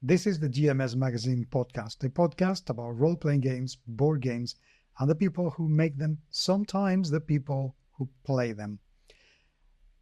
This is the GMS Magazine podcast, a podcast about role-playing games, board games, and the people who make them, sometimes the people who play them.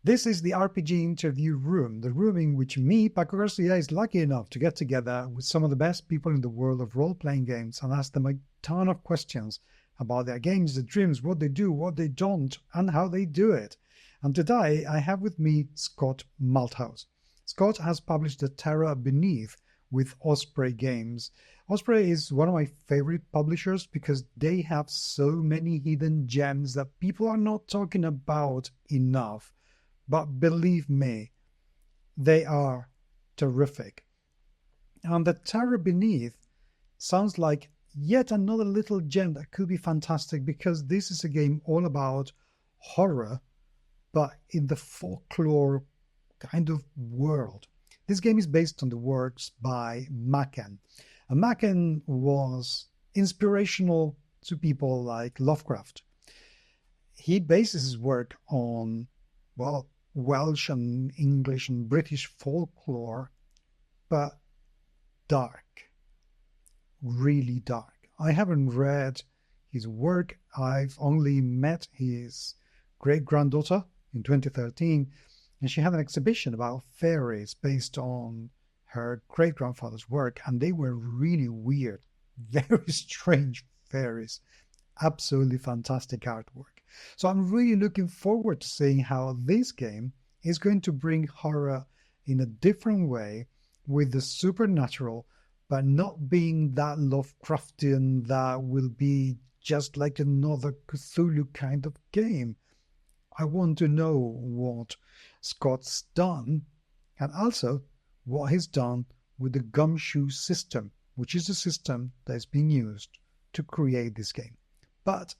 This is the RPG interview room, the room in which me, Paco Garcia, is lucky enough to get together with some of the best people in the world of role-playing games and ask them a ton of questions about their games, their dreams, what they do, what they don't, and how they do it. And today I have with me Scott Malthouse. Scott has published The Terror Beneath with Osprey Games. Osprey is one of my favorite publishers because they have so many hidden gems that people are not talking about enough. But believe me, they are terrific. And The Terror Beneath sounds like yet another little gem that could be fantastic because this is a game all about horror, but in the folklore kind of world. This game is based on the works by Machen. And Machen was inspirational to people like Lovecraft. He bases his work on, well, Welsh and English and British folklore, but dark, really dark. I haven't read his work. I've only met his great-granddaughter in 2013, and she had an exhibition about fairies based on her great-grandfather's work, and they were really weird, very strange fairies. Absolutely fantastic artwork. So I'm really looking forward to seeing how this game is going to bring horror in a different way with the supernatural, but not being that Lovecraftian that will be just like another Cthulhu kind of game. I want to know what Scott's done and also what he's done with the GUMSHOE system, which is the system that is being used to create this game. But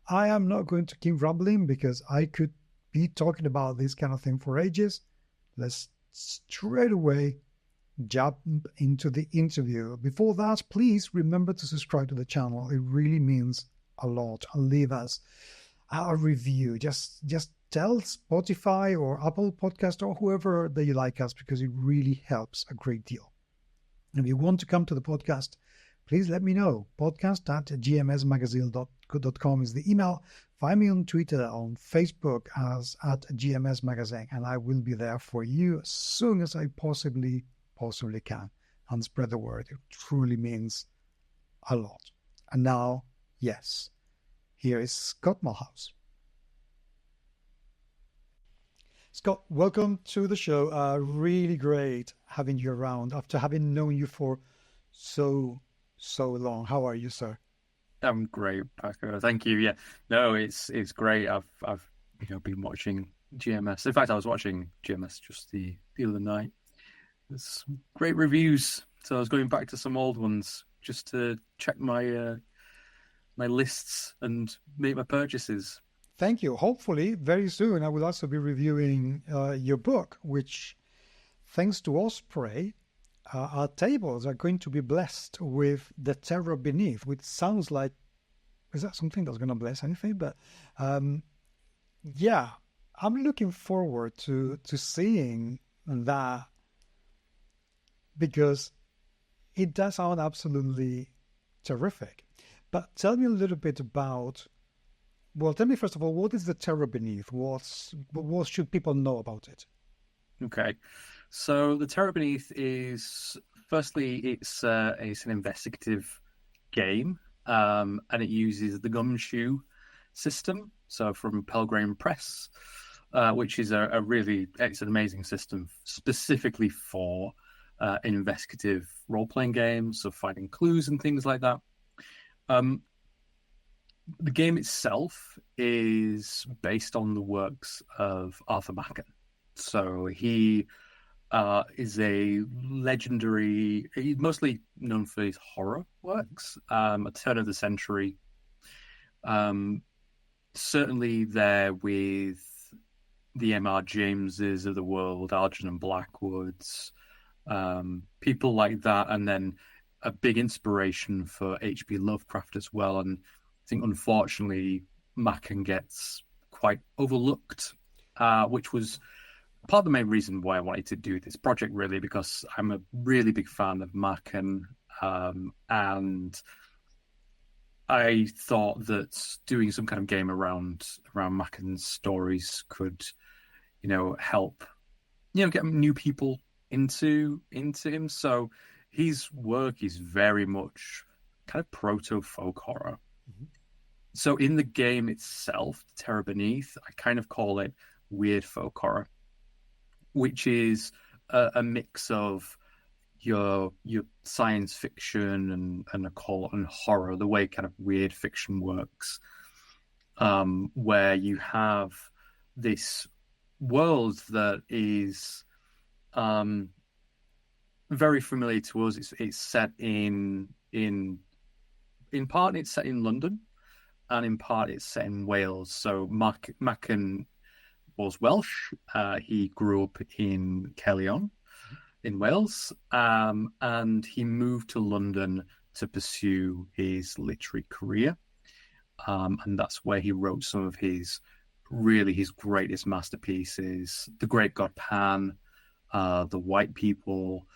I am not going to keep rambling because I could be talking about this kind of thing for ages. Let's straight away jump into the interview. Before that, please remember to subscribe to the channel. It really means a lot. Leave us a review. Just tell Spotify or Apple Podcast or whoever that you like us because it really helps a great deal. If you want to come to the podcast, please let me know. podcast@gmsmagazine.com is the email. Find me on Twitter, on Facebook as @GMSMagazine, and I will be there for you as soon as I possibly can. And spread the word. It truly means a lot. And now, yes, here is Scott Malthouse. Scott, welcome to the show. Really great having you around after having known you for so long. How are you, sir? I'm great, Paco. Thank you. Yeah, no, it's great. I've been watching GMS. In fact, I was watching GMS just the other night. There's great reviews, so I was going back to some old ones just to check my my lists and make my purchases. Thank you. Hopefully, very soon I will also be reviewing your book, which, thanks to Osprey, our tables are going to be blessed with The Terror Beneath, which sounds like, is that something that's going to bless anything? But yeah, I'm looking forward to seeing that because it does sound absolutely terrific. But tell me a little bit about, well, tell me first of all, what is The Terror Beneath? What should people know about it? Okay. So The Terror Beneath is, firstly, it's an investigative game, and it uses the GUMSHOE system, so from Pelgrane Press, which is it's an amazing system specifically for investigative role-playing games, so finding clues and things like that. The game itself is based on the works of Arthur Machen. So he is a legendary, he's mostly known for his horror works, a turn of the century. Certainly there with the M.R. Jameses of the world, Arjun and Blackwoods, people like that, and then a big inspiration for H.P. Lovecraft as well. And I think, unfortunately, Machen gets quite overlooked, which was part of the main reason why I wanted to do this project, really, because I'm a really big fan of Machen, and I thought that doing some kind of game around Machen's stories could, help, get new people into him. So his work is very much kind of proto folk horror. Mm-hmm. So in the game itself, Terror Beneath, I kind of call it weird folk horror, which is a mix of your science fiction and occult and horror, the way kind of weird fiction works, where you have this world that is very familiar to us. It's set in part it's set in London, and in part it's set in Wales. So Machen was Welsh. He grew up in Caerleon in Wales, and he moved to London to pursue his literary career. And that's where he wrote some of his greatest masterpieces: The Great God Pan, The White People,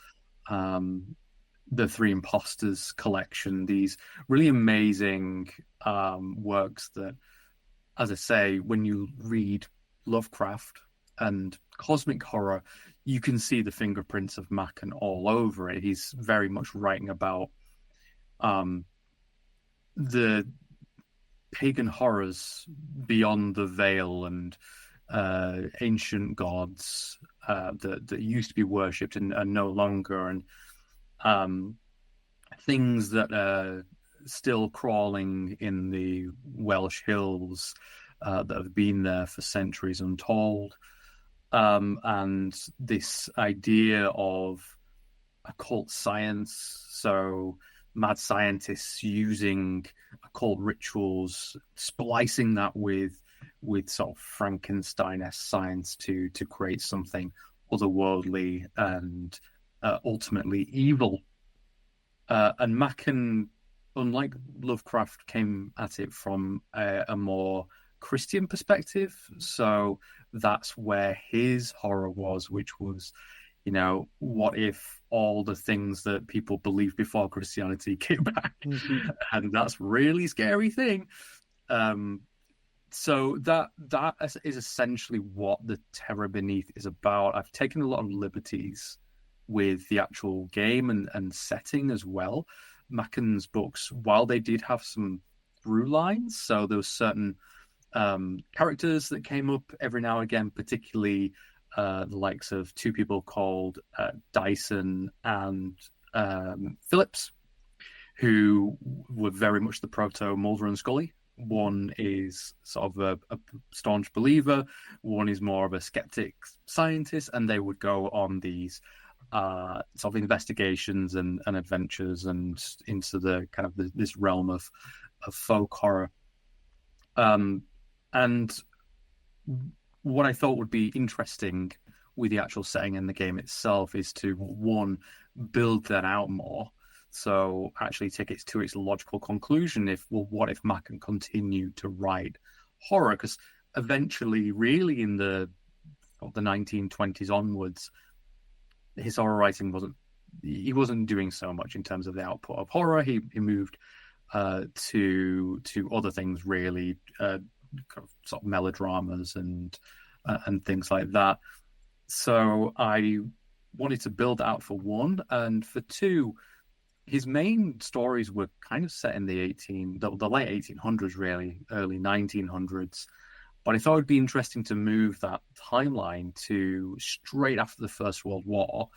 the Three Imposters collection. These really amazing works that, as I say, when you read Lovecraft and cosmic horror, you can see the fingerprints of Machen all over it. He's very much writing about the pagan horrors beyond the veil and ancient gods that used to be worshipped and are no longer, and things that are still crawling in the Welsh hills that have been there for centuries untold. And this idea of occult science, so mad scientists using occult rituals, splicing that with sort of Frankenstein-esque science to create something otherworldly and ultimately evil. And Machen, unlike Lovecraft, came at it from a more Christian perspective. So that's where his horror was, which was, what if all the things that people believed before Christianity came back? Mm-hmm. And that's really scary thing. So that is essentially what the Terror Beneath is about. I've taken a lot of liberties with the actual game and setting as well. Machen's books, while they did have some through lines, so there were certain characters that came up every now and again, particularly the likes of two people called Dyson and Phillips, who were very much the proto Mulder and Scully. One is sort of a staunch believer, one is more of a skeptic scientist, and they would go on these sort of investigations and adventures and into the kind of this realm of folk horror. And what I thought would be interesting with the actual setting and the game itself is to, one, build that out more. So actually take it to its logical conclusion. What if Machen continued to write horror? Because eventually, really in the 1920s onwards, his horror writing wasn't doing so much in terms of the output of horror. He moved to other things, really, kind of sort of melodramas and things like that. So I wanted to build out for one, and for two, his main stories were kind of set in the late 1800s, really, early 1900s. But I thought it'd be interesting to move that timeline to straight after the First World War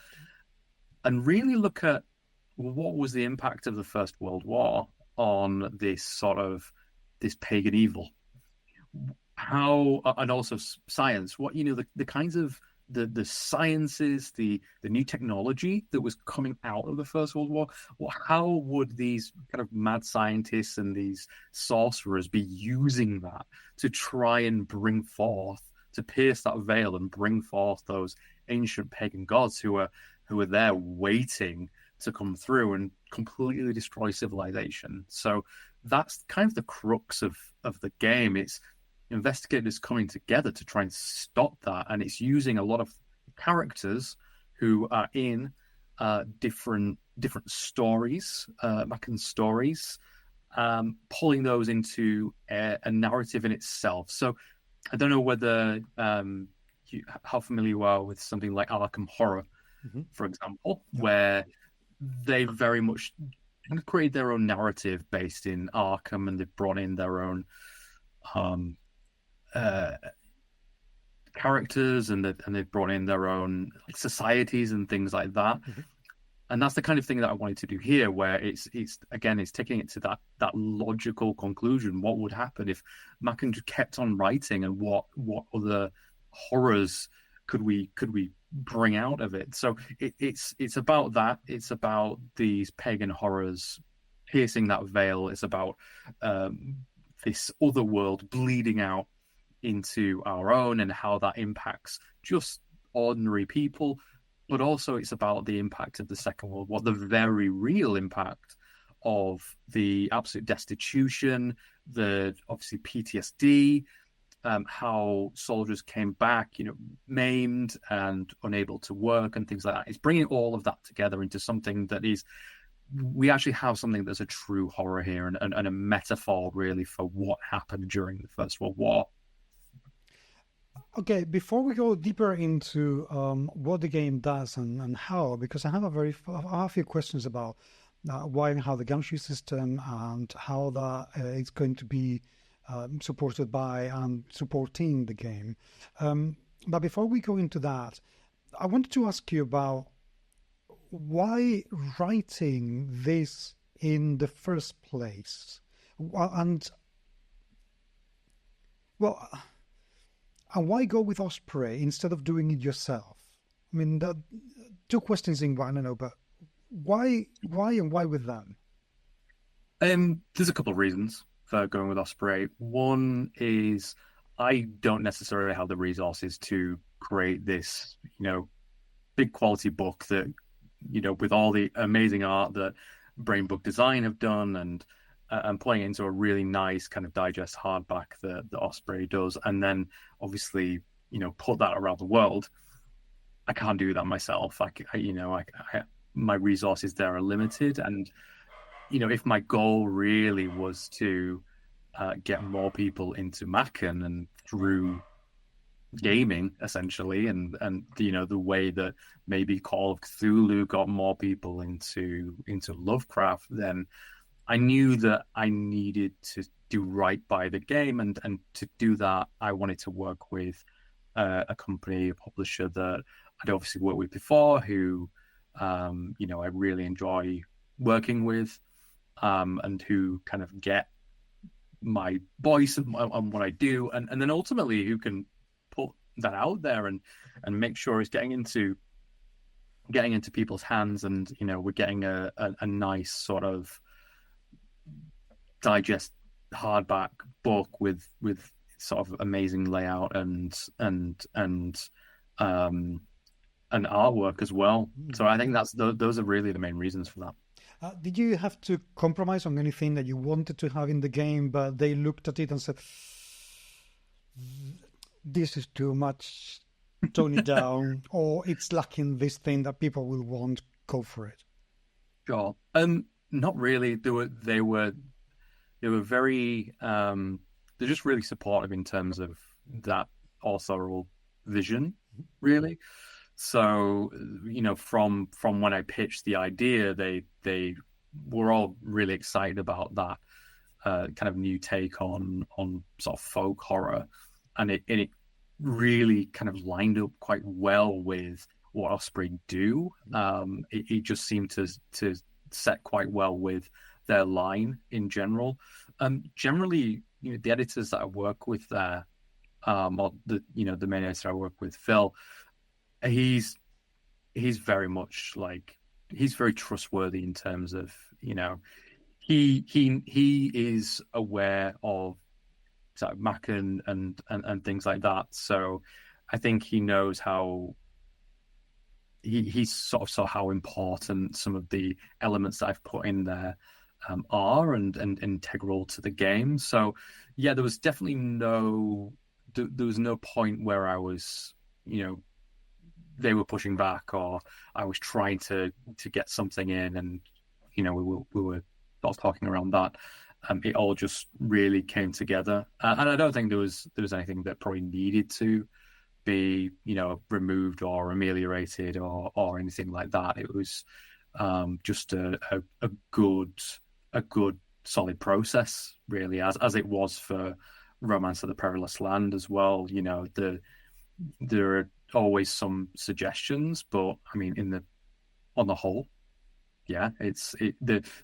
and really look at what was the impact of the First World War on this pagan evil. How, and also science, what, the kinds of the sciences, the new technology that was coming out of the First World War. How would these kind of mad scientists and these sorcerers be using that to try and bring forth, to pierce that veil and bring forth those ancient pagan gods who are there waiting to come through and completely destroy civilization? So that's kind of the crux of the game. It's investigators coming together to try and stop that, and it's using a lot of characters who are in different stories, Machen's stories, pulling those into a narrative in itself. So I don't know whether how familiar you are with something like Arkham Horror, for example, where they very much created their own narrative based in Arkham, and they've brought in their own characters, and they've brought in their own societies and things like that. And that's the kind of thing that I wanted to do here, where it's taking it to that logical conclusion. What would happen if Machen just kept on writing, and what other horrors could we bring out of it? So it's about that. It's about these pagan horrors piercing that veil. It's about this other world bleeding out into our own, and how that impacts just ordinary people. But also it's about the impact of the Second World War, the very real impact of the absolute destitution, the obviously PTSD, how soldiers came back, maimed and unable to work and things like that. It's bringing all of that together into something that is, we actually have something that's a true horror here, and a metaphor really for what happened during the First World War. Okay, before we go deeper into what the game does and how, because I have a few questions about why and how the GUMSHOE system and how that it's going to be supported by and supporting the game. But before we go into that, I wanted to ask you about why writing this in the first place, and why go with Osprey instead of doing it yourself? I mean, two questions in one, I know, but why with them? There's a couple of reasons for going with Osprey. One is I don't necessarily have the resources to create this, big quality book that, with all the amazing art that Brain Book Design have done, and putting it into a really nice kind of digest hardback that Osprey does, and then obviously put that around the world. I can't do that myself. My resources there are limited, and if my goal really was to get more people into Machen and through gaming essentially, and the way that maybe Call of Cthulhu got more people into Lovecraft, then I knew that I needed to do right by the game, and to do that, I wanted to work with a company, a publisher that I'd obviously worked with before, who I really enjoy working with, and who kind of get my voice and what I do, and then ultimately who can put that out there and make sure it's getting into people's hands, and we're getting a nice sort of digest hardback book with sort of amazing layout and artwork as well. So I think those are really the main reasons for that. Did you have to compromise on anything that you wanted to have in the game, but they looked at it and said, this is too much, tone it down, or it's lacking this thing that people will want, go for it? Sure. Not really. They were very they're just really supportive in terms of that authorial vision, really. So from when I pitched the idea, they were all really excited about that kind of new take on sort of folk horror, and it really kind of lined up quite well with what Osprey do. It just seemed to set quite well with their line in general. Generally, the editors that I work with there, or the main editor I work with, Phil, he's very much like, he's very trustworthy in terms of he is aware of sort of Machen and things like that. So I think he knows how he sort of saw how important some of the elements that I've put in there are and integral to the game. So yeah, there was definitely no point where I was they were pushing back, or I was trying to get something in, and we were sort of talking around that. It all just really came together, and I don't think there was anything that probably needed to be removed or ameliorated or anything like that. It was just a good solid process, really, as it was for Romance of the Perilous Land as well. There are always some suggestions, but I mean, on the whole, yeah,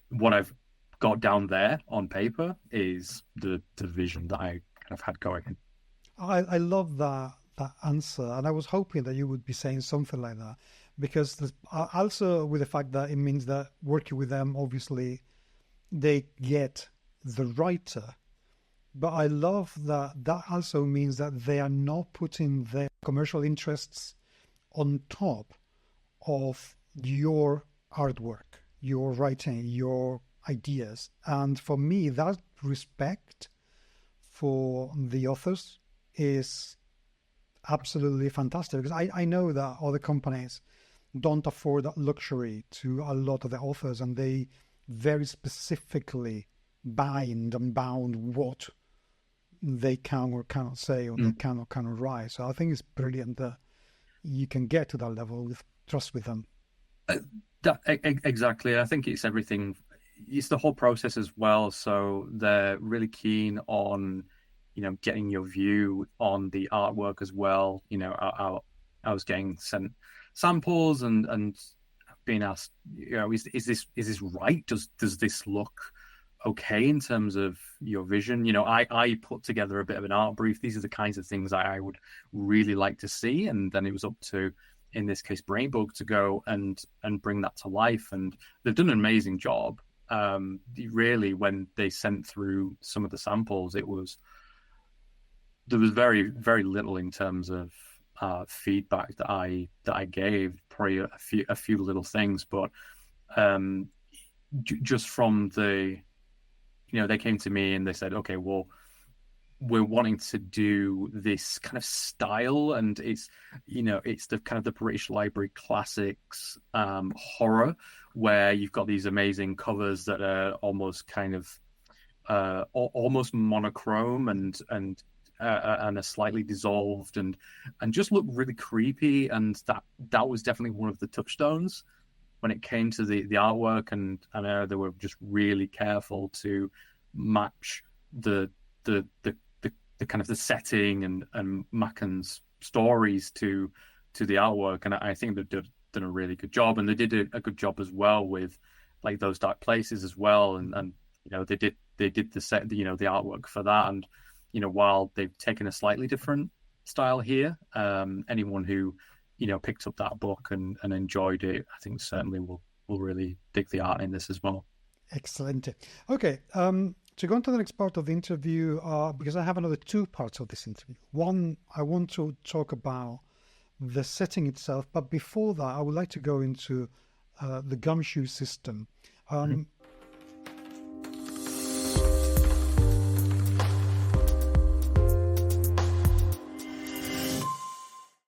what I've got down there on paper is the vision that I kind of had going. I love that answer, and I was hoping that you would be saying something like that, because also with the fact that it means that working with them, obviously, they get the writer. But I love that also means that they are not putting their commercial interests on top of your artwork, your writing, your ideas. And for me, that respect for the authors is absolutely fantastic, because I know that other companies don't afford that luxury to a lot of the authors, and they very specifically bind and bound what they can or cannot say, or they can or cannot write. So I think it's brilliant that you can get to that level with trust with them. Exactly. I think it's everything. It's the whole process as well. So they're really keen on, getting your view on the artwork as well. I was getting sent samples and being asked, is this right? Does this look okay in terms of your vision? I put together a bit of an art brief. These are the kinds of things I would really like to see, and then it was up to, in this case, Brainbug to go and bring that to life, and they've done an amazing job. Really, when they sent through some of the samples, there was very, very little in terms of feedback that I gave. Probably a few little things, but just from the, they came to me and they said, okay, well, we're wanting to do this kind of style, and it's the kind of the British Library classics horror, where you've got these amazing covers that are almost kind of almost monochrome and are slightly dissolved and just look really creepy, and that was definitely one of the touchstones when it came to the artwork, and they were just really careful to match the kind of the setting and Machen's stories to the artwork, and I think they've done a really good job, and they did a good job as well with like those dark places as well, and they did the set, the artwork for that, and while they've taken a slightly different style here, anyone who picked up that book and enjoyed it, I think certainly will really dig the art in this as well. Excellent. Okay, to go on to the next part of the interview, because I have another two parts of this interview. One, I want to talk about the setting itself, but before that, I would like to go into the GUMSHOE system.